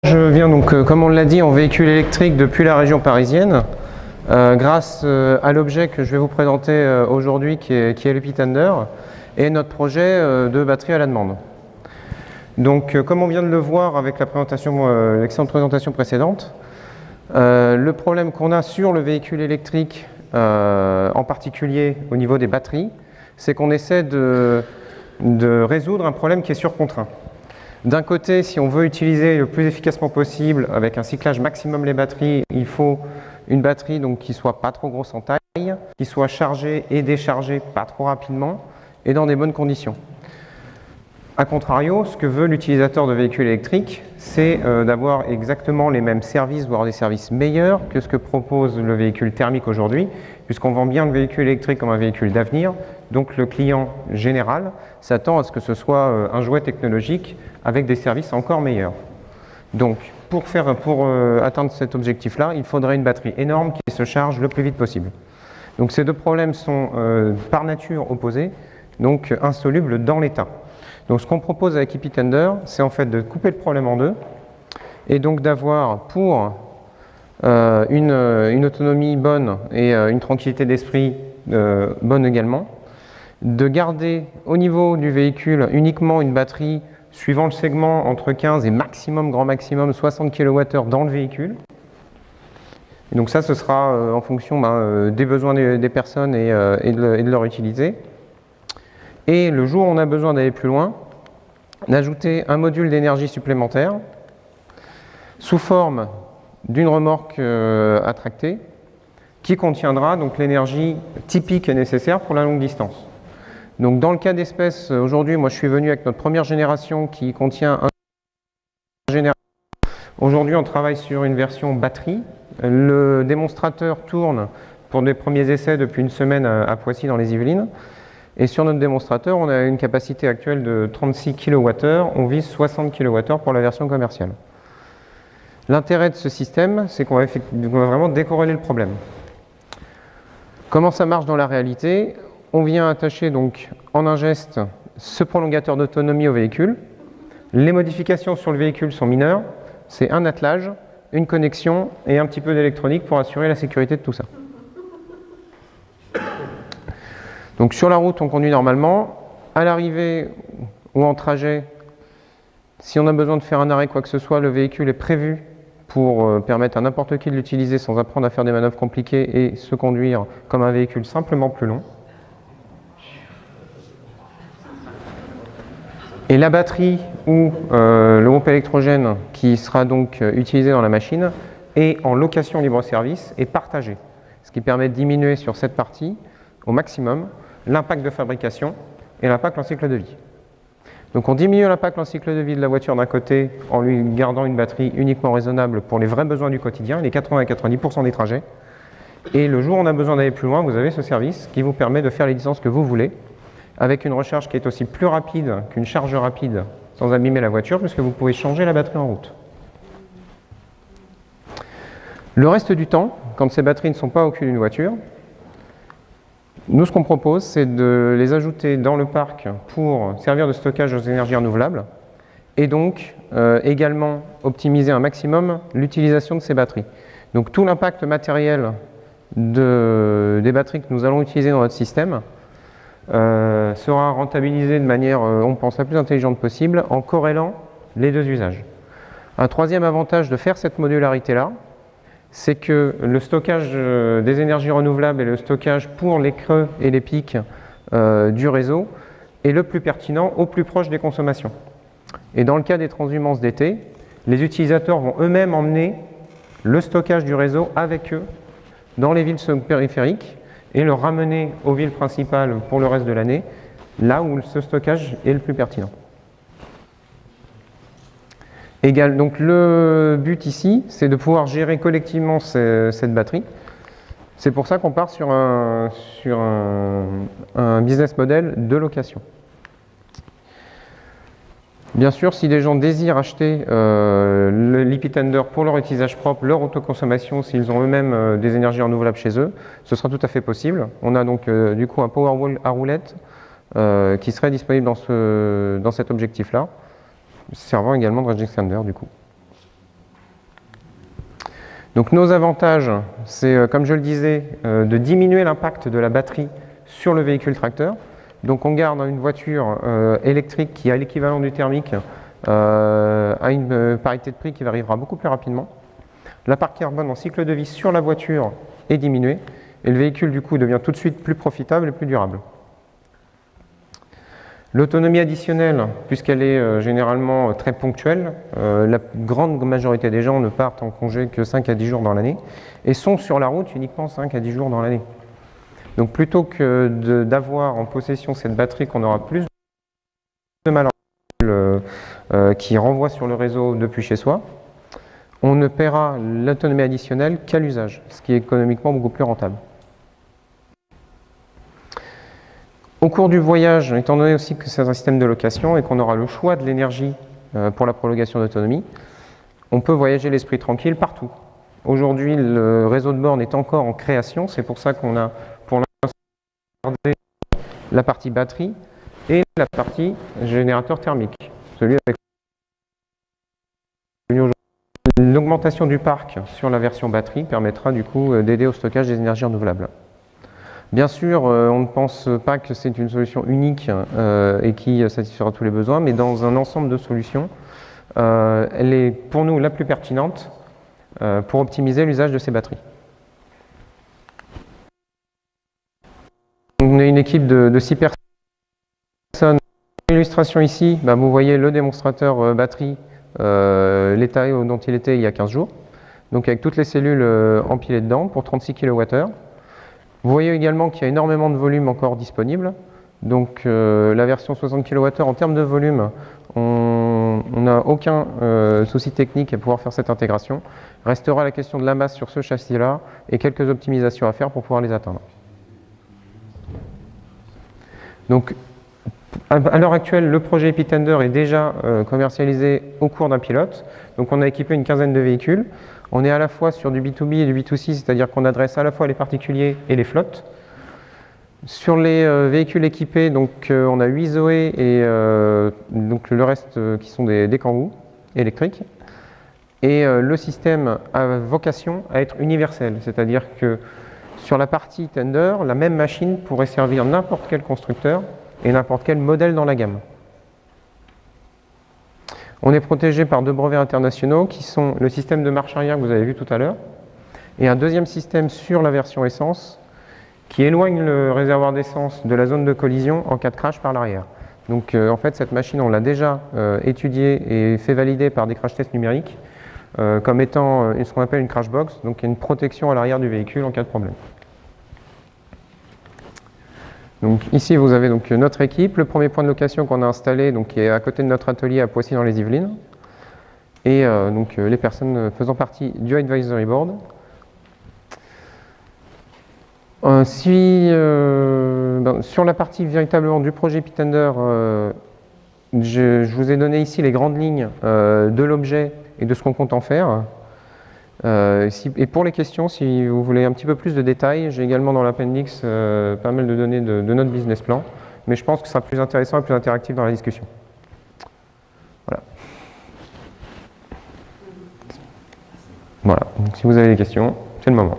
Je viens donc, comme on l'a dit, en véhicule électrique depuis la région parisienne, grâce à l'objet que je vais vous présenter aujourd'hui qui est le Pitender et notre projet de batterie à la demande. Donc, comme on vient de le voir avec la présentation, l'excellente présentation précédente, le problème qu'on a sur le véhicule électrique, en particulier au niveau des batteries, c'est qu'on essaie de résoudre un problème qui est surcontraint. D'un côté, si on veut utiliser le plus efficacement possible avec un cyclage maximum les batteries, il faut une batterie donc, qui ne soit pas trop grosse en taille, qui soit chargée et déchargée pas trop rapidement et dans des bonnes conditions. A contrario, ce que veut l'utilisateur de véhicules électriques, c'est d'avoir exactement les mêmes services, voire des services meilleurs que ce que propose le véhicule thermique aujourd'hui, puisqu'on vend bien le véhicule électrique comme un véhicule d'avenir. Donc le client général s'attend à ce que ce soit un jouet technologique avec des services encore meilleurs. Donc pour atteindre cet objectif-là, il faudrait une batterie énorme qui se charge le plus vite possible. Donc ces deux problèmes sont par nature opposés, donc insolubles dans l'état. Donc ce qu'on propose avec ePitender, c'est en fait de couper le problème en deux et donc d'avoir pour une autonomie bonne et une tranquillité d'esprit bonne également, de garder au niveau du véhicule uniquement une batterie suivant le segment entre 15 et maximum, grand maximum 60 kWh dans le véhicule. Et donc ça, ce sera en fonction des besoins des personnes et de leur utilité. Et le jour où on a besoin d'aller plus loin, d'ajouter un module d'énergie supplémentaire sous forme d'une remorque à tracter qui contiendra donc l'énergie typique et nécessaire pour la longue distance. Donc dans le cas d'espèce, aujourd'hui, moi je suis venu avec notre première génération qui contient un générateur. Aujourd'hui, on travaille sur une version batterie. Le démonstrateur tourne pour des premiers essais depuis une semaine à Poissy dans les Yvelines. Et sur notre démonstrateur, on a une capacité actuelle de 36 kWh, on vise 60 kWh pour la version commerciale. L'intérêt de ce système, c'est qu'on va vraiment décorréler le problème. Comment ça marche dans la réalité? On vient attacher donc en un geste ce prolongateur d'autonomie au véhicule. Les modifications sur le véhicule sont mineures, c'est un attelage, une connexion et un petit peu d'électronique pour assurer la sécurité de tout ça. Donc sur la route, on conduit normalement. À l'arrivée ou en trajet, si on a besoin de faire un arrêt, quoi que ce soit, le véhicule est prévu pour permettre à n'importe qui de l'utiliser sans apprendre à faire des manœuvres compliquées et se conduire comme un véhicule simplement plus long. Et la batterie ou le groupe électrogène qui sera donc utilisé dans la machine est en location libre-service et partagé, ce qui permet de diminuer sur cette partie au maximum l'impact de fabrication et l'impact en cycle de vie. Donc on diminue l'impact en cycle de vie de la voiture d'un côté en lui gardant une batterie uniquement raisonnable pour les vrais besoins du quotidien, les 80 à 90% des trajets. Et le jour où on a besoin d'aller plus loin, vous avez ce service qui vous permet de faire les distances que vous voulez, avec une recharge qui est aussi plus rapide qu'une charge rapide sans abîmer la voiture, puisque vous pouvez changer la batterie en route. Le reste du temps, quand ces batteries ne sont pas au cul d'une voiture, nous, ce qu'on propose, c'est de les ajouter dans le parc pour servir de stockage aux énergies renouvelables et donc également optimiser un maximum l'utilisation de ces batteries. Donc tout l'impact matériel des batteries que nous allons utiliser dans notre système sera rentabilisé de manière, on pense, la plus intelligente possible en corrélant les deux usages. Un troisième avantage de faire cette modularité-là, c'est que le stockage des énergies renouvelables et le stockage pour les creux et les pics du réseau est le plus pertinent au plus proche des consommations. Et dans le cas des transhumances d'été, les utilisateurs vont eux-mêmes emmener le stockage du réseau avec eux dans les villes périphériques et le ramener aux villes principales pour le reste de l'année, là où ce stockage est le plus pertinent. Donc le but ici, c'est de pouvoir gérer collectivement cette batterie. C'est pour ça qu'on part sur un business model de location. Bien sûr, si des gens désirent acheter l'ePitender pour leur utilisage propre, leur autoconsommation, s'ils ont eux-mêmes des énergies renouvelables chez eux, ce sera tout à fait possible. On a donc du coup un Powerwall à roulette qui serait disponible dans cet objectif-là, servant également de range extender du coup. Donc nos avantages, c'est, comme je le disais, de diminuer l'impact de la batterie sur le véhicule tracteur. Donc on garde une voiture électrique qui a l'équivalent du thermique à une parité de prix qui arrivera beaucoup plus rapidement. La part carbone en cycle de vie sur la voiture est diminuée et le véhicule du coup devient tout de suite plus profitable et plus durable. L'autonomie additionnelle, puisqu'elle est généralement très ponctuelle, la grande majorité des gens ne partent en congé que 5 à 10 jours dans l'année et sont sur la route uniquement 5 à 10 jours dans l'année. Donc plutôt que d'avoir en possession cette batterie qu'on aura plus de mal qui renvoie sur le réseau depuis chez soi, on ne paiera l'autonomie additionnelle qu'à l'usage, ce qui est économiquement beaucoup plus rentable. Au cours du voyage, étant donné aussi que c'est un système de location et qu'on aura le choix de l'énergie pour la prolongation d'autonomie, on peut voyager l'esprit tranquille partout. Aujourd'hui, le réseau de bornes est encore en création, c'est pour ça qu'on a pour l'instant gardé la partie batterie et la partie générateur thermique. Celui avec l'augmentation du parc sur la version batterie permettra du coup d'aider au stockage des énergies renouvelables. Bien sûr, on ne pense pas que c'est une solution unique et qui satisfera tous les besoins, mais dans un ensemble de solutions, elle est pour nous la plus pertinente pour optimiser l'usage de ces batteries. On est une équipe de 6 personnes. L'illustration ici, vous voyez le démonstrateur batterie, l'état dont il était il y a 15 jours, donc avec toutes les cellules empilées dedans pour 36 kWh. Vous voyez également qu'il y a énormément de volume encore disponible. Donc la version 60 kWh en termes de volume, on n'a aucun souci technique à pouvoir faire cette intégration. Restera la question de la masse sur ce châssis-là et quelques optimisations à faire pour pouvoir les atteindre. Donc à l'heure actuelle, le projet Epitender est déjà commercialisé au cours d'un pilote. Donc on a équipé une quinzaine de véhicules. On est à la fois sur du B2B et du B2C, c'est-à-dire qu'on adresse à la fois les particuliers et les flottes. Sur les véhicules équipés, donc, on a 8 Zoé et donc le reste qui sont des Kangoo électriques. Et le système a vocation à être universel, c'est-à-dire que sur la partie Tender, la même machine pourrait servir n'importe quel constructeur et n'importe quel modèle dans la gamme. On est protégé par 2 brevets internationaux qui sont le système de marche arrière que vous avez vu tout à l'heure et un deuxième système sur la version essence qui éloigne le réservoir d'essence de la zone de collision en cas de crash par l'arrière. Donc en fait cette machine on l'a déjà étudiée et fait valider par des crash tests numériques comme étant ce qu'on appelle une crash box, donc une protection à l'arrière du véhicule en cas de problème. Donc ici vous avez donc notre équipe, le premier point de location qu'on a installé donc, qui est à côté de notre atelier à Poissy dans les Yvelines et donc les personnes faisant partie du Advisory Board. Sur la partie véritablement du projet Epitender, je vous ai donné ici les grandes lignes de l'objet et de ce qu'on compte en faire. Et pour les questions, si vous voulez un petit peu plus de détails, j'ai également dans l'appendix pas mal de données de notre business plan, mais je pense que ce sera plus intéressant et plus interactif dans la discussion. Voilà. Voilà, donc si vous avez des questions, c'est le moment.